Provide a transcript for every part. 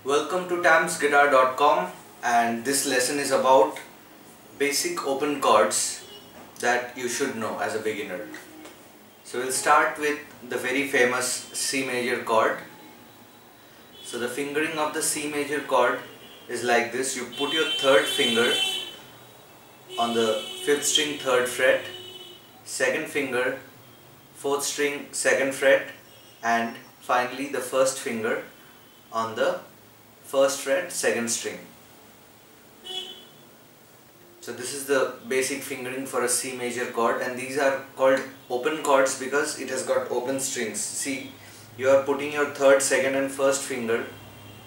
Welcome to tamsguitar.com, and this lesson is about basic open chords that you should know as a beginner. So we'll start with the very famous C major chord. So the fingering of the C major chord is like this. You put your third finger on the 5th string 3rd fret, second finger 4th string 2nd fret, and finally the first finger on the 1st fret 2nd string. So this is the basic fingering for a C major chord, and these are called open chords because it has got open strings. See, you are putting your 3rd, 2nd and 1st finger,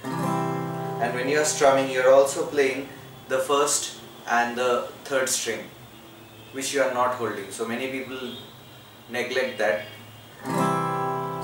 and when you are strumming you are also playing the 1st and the 3rd string, which you are not holding. So many people neglect that.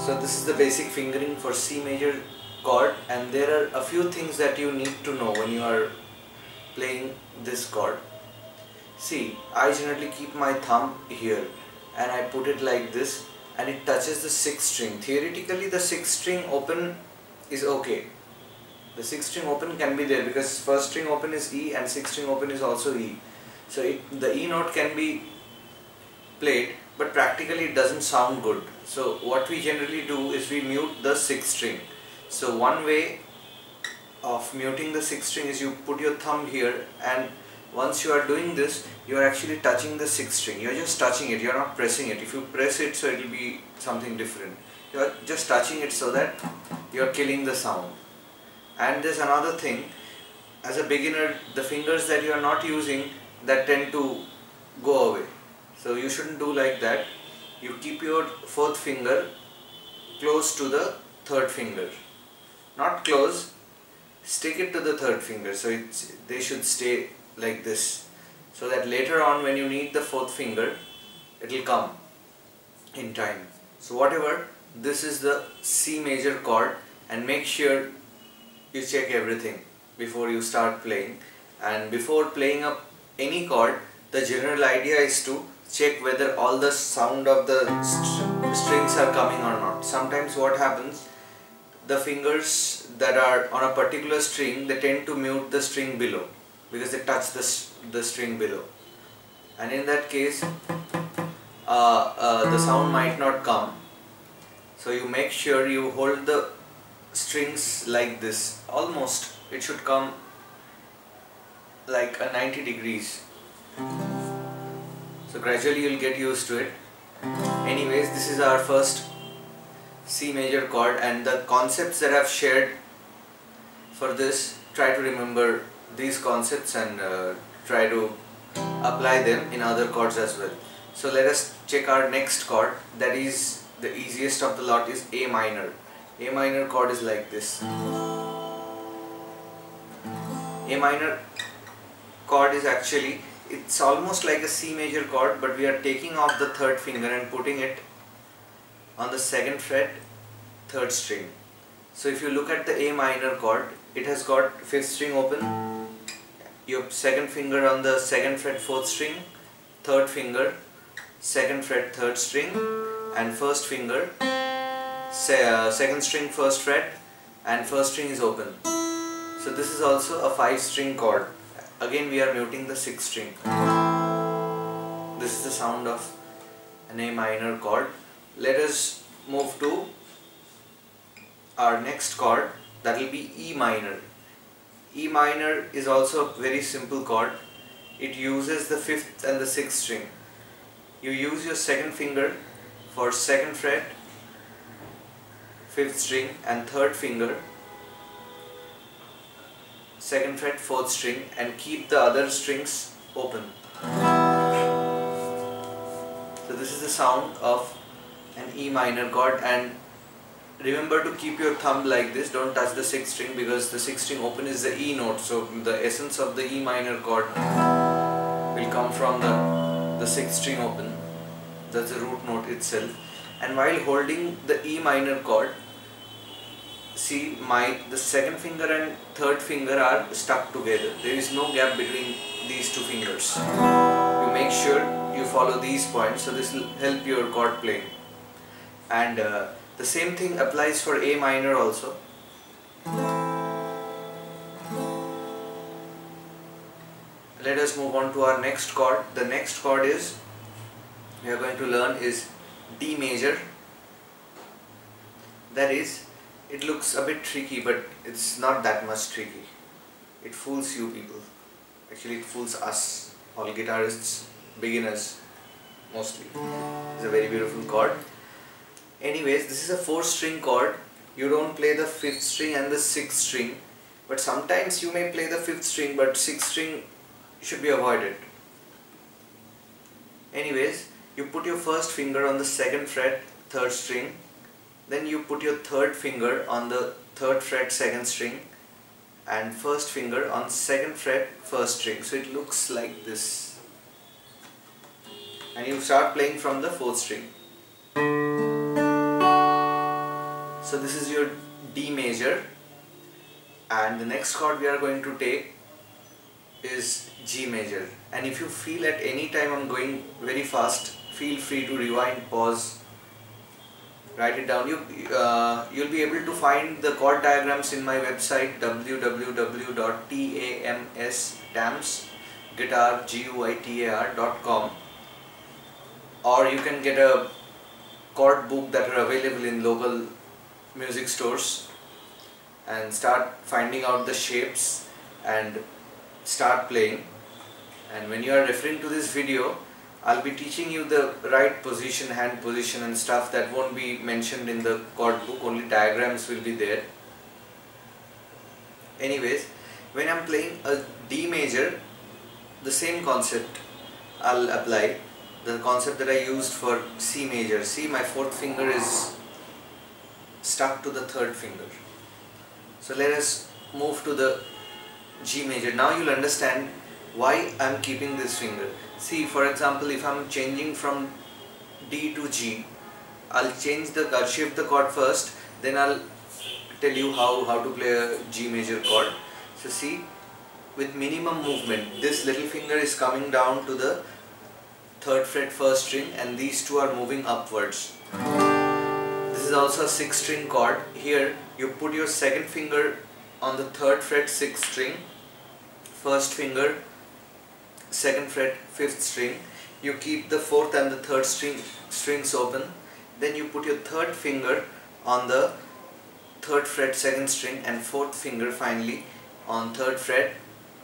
So this is the basic fingering for C major chord, and there are a few things that you need to know when you are playing this chord. See, I generally keep my thumb here and I put it like this, and it touches the 6th string. Theoretically the 6th string open is okay. The 6th string open can be there because 1st string open is E and 6th string open is also E. So the E note can be played, but practically it doesn't sound good. So what we generally do is we mute the 6th string. So one way of muting the 6th string is you put your thumb here, and once you are doing this you are actually touching the 6th string. You are just touching it, you are not pressing it. If you press it, so it will be something different. You are just touching it so that you are killing the sound. And there's another thing, as a beginner the fingers that you are not using, that tend to go away. So you shouldn't do like that. You keep your 4th finger close to the 3rd finger. Not close, stick it to the 3rd finger, so they should stay like this, so that later on when you need the 4th finger it will come in time. So whatever, this is the C major chord, and make sure you check everything before you start playing. And before playing up any chord, the general idea is to check whether all the sound of the strings are coming or not. Sometimes what happens, the fingers that are on a particular string, they tend to mute the string below because they touch the string below, and in that case the sound might not come. So you make sure you hold the strings like this, almost it should come like a 90 degrees. So gradually you will get used to it. Anyways, this is our first C major chord, and the concepts that I've shared for this, try to remember these concepts and try to apply them in other chords as well. So let us check our next chord, that is the easiest of the lot, is A minor. A minor chord is like this. A minor chord is actually, it's almost like a C major chord, but we are taking off the 3rd finger and putting it on the 2nd fret 3rd string. So if you look at the A minor chord, it has got 5th string open, your 2nd finger on the 2nd fret 4th string, 3rd finger 2nd fret 3rd string, and 1st finger 2nd string 1st fret, and 1st string is open. So this is also a 5 string chord. Again we are muting the 6th string. This is the sound of an A minor chord. Let us move to our next chord, that will be E minor. E minor is also a very simple chord. It uses the 5th and the 6th string. You use your 2nd finger for 2nd fret 5th string, and 3rd finger 2nd fret 4th string, and keep the other strings open. So this is the sound of an E minor chord, and remember to keep your thumb like this, don't touch the 6th string because the 6th string open is the E note. So the essence of the E minor chord will come from the 6th string open, that's the root note itself. And while holding the E minor chord, see, the 2nd finger and 3rd finger are stuck together. There is no gap between these two fingers. You make sure you follow these points, so this will help your chord playing. And the same thing applies for A minor also. let us move on to our next chord. The next chord is we are going to learn is D major. That is, it looks a bit tricky, but it's not that much tricky. It fools you people. Actually, it fools us, all guitarists, beginners mostly. It's a very beautiful chord. Anyways, this is a 4-string chord. You don't play the 5th string and the 6th string, but sometimes you may play the 5th string, but 6th string should be avoided. Anyways, you put your first finger on the 2nd fret, 3rd string, then you put your 3rd finger on the 3rd fret, 2nd string, and 1st finger on 2nd fret, 1st string. So it looks like this. And you start playing from the 4th string. So this is your D major, and the next chord we are going to take is G major. And if you feel at any time I'm going very fast, feel free to rewind, pause, write it down. You'll be able to find the chord diagrams in my website www.tamsguitar.com, or you can get a chord book that are available in local music stores and start finding out the shapes and start playing. And when you are referring to this video, I'll be teaching you the right position, hand position and stuff that won't be mentioned in the chord book, only diagrams will be there. Anyways, when I'm playing a D major, the same concept I'll apply, the concept that I used for C major. See, my 4th finger is stuck to the 3rd finger. So let us move to the G major. Now you'll understand why I'm keeping this finger. See, for example, if I'm changing from D to G, I'll shift the chord first, then I'll tell you how to play a G major chord. So see, with minimum movement, this little finger is coming down to the 3rd fret, 1st string, and these two are moving upwards. This is also a 6-string chord. Here you put your 2nd finger on the 3rd fret, 6th string, 1st finger 2nd fret, 5th string. You keep the 4th and the 3rd strings open. Then you put your 3rd finger on the 3rd fret, 2nd string, and 4th finger finally on 3rd fret,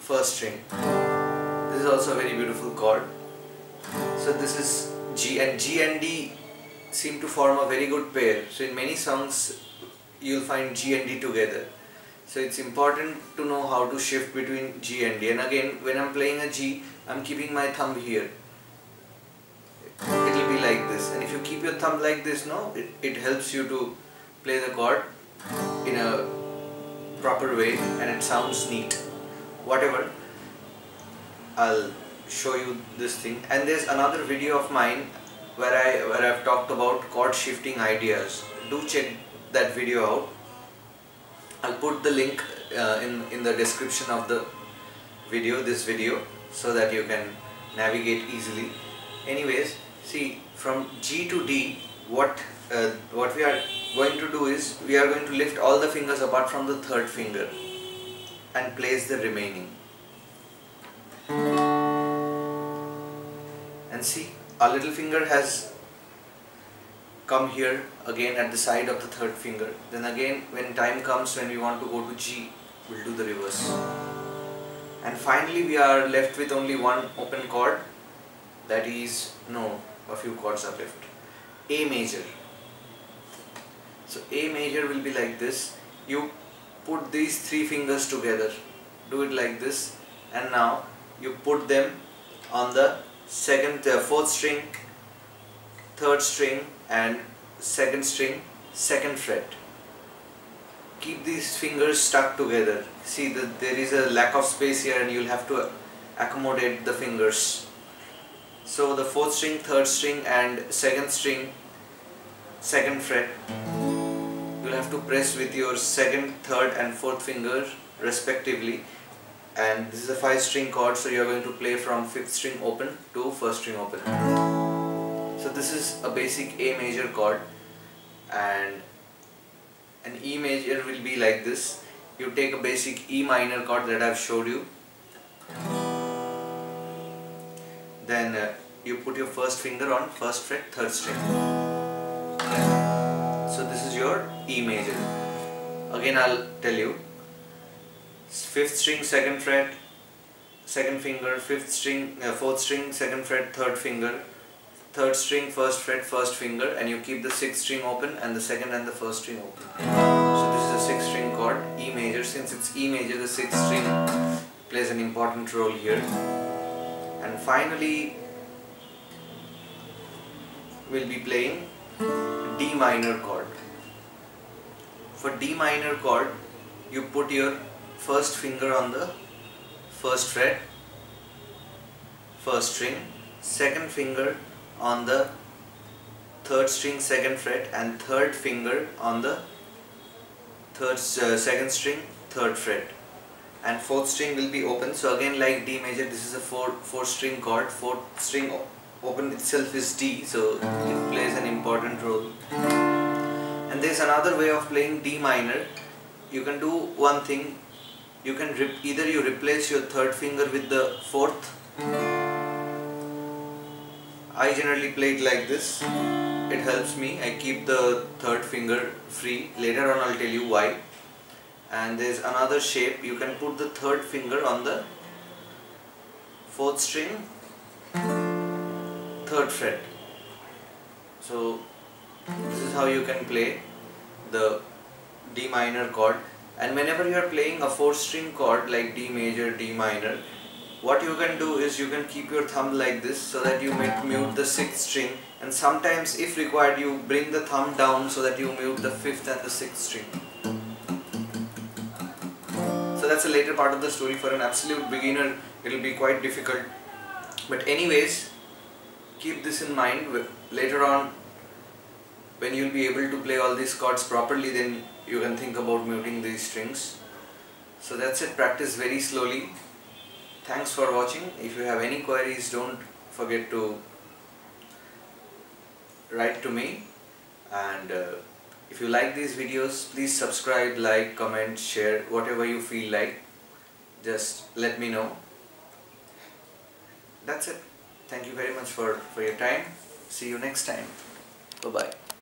1st string. This is also a very beautiful chord. So this is G, and G and D seem to form a very good pair. So in many songs you'll find G and D together. So it's important to know how to shift between G and D. And again, when I'm playing a G, I'm keeping my thumb here. It will be like this. And if you keep your thumb like this, it helps you to play the chord in a proper way and it sounds neat. Whatever, I'll show you this thing. And there's another video of mine where I've talked about chord shifting ideas. Do check that video out. I'll put the link in the description of the video, this video, so that you can navigate easily. Anyways, see, from G to D, what we are going to do is we are going to lift all the fingers apart from the 3rd finger and place the remaining. And see, our little finger has come here again at the side of the 3rd finger. Then again, when time comes when we want to go to G, we'll do the reverse. And finally we are left with only one open chord, that is, a few chords are left. A major. So A major will be like this. You put these 3 fingers together, do it like this, and now you put them on the 4th string, 3rd string and 2nd string, 2nd fret. Keep these fingers stuck together. See that there is a lack of space here and you'll have to accommodate the fingers. So the 4th string, 3rd string and 2nd string, 2nd fret, you'll have to press with your 2nd, 3rd and 4th finger respectively. And this is a 5-string chord, so you are going to play from 5th string open to 1st string open. So this is a basic A major chord, and an E major will be like this. You take a basic E minor chord that I have showed you, then you put your first finger on first fret, third string. So this is your E major. Again I'll tell you. 5th string, 2nd fret, 2nd finger, 5th string, 4th string, 2nd fret, 3rd finger, 3rd string, 1st fret, 1st finger, and you keep the 6th string open and the 2nd and the 1st string open. So this is a 6th string chord, E major. Since it's E major, the 6th string plays an important role here. And finally, we'll be playing D minor chord. For D minor chord, you put your first finger on the 1st fret, 1st string, 2nd finger on the 3rd string, 2nd fret, and 3rd finger on the 2nd string, 3rd fret, and 4th string will be open. So again, like D major, this is a 4 string chord. 4th string open itself is D, so it plays an important role. And there is another way of playing D minor. You can do one thing. You can either you replace your 3rd finger with the 4th. I generally play it like this. It helps me. I keep the 3rd finger free. Later on I'll tell you why. And there is another shape. You can put the 3rd finger on the 4th string, 3rd fret. So this is how you can play the D minor chord. And whenever you are playing a 4th string chord like D major, D minor, what you can do is you can keep your thumb like this so that you might mute the 6th string, and sometimes if required you bring the thumb down so that you mute the 5th and the 6th string. So that's a later part of the story. For an absolute beginner it will be quite difficult, but anyways, keep this in mind. Later on, when you will be able to play all these chords properly, then you can think about muting these strings. So that's it. Practice very slowly. Thanks for watching. If you have any queries, don't forget to write to me. And if you like these videos, please subscribe, like, comment, share, whatever you feel like. Just let me know. That's it. Thank you very much for your time. See you next time. Bye-bye.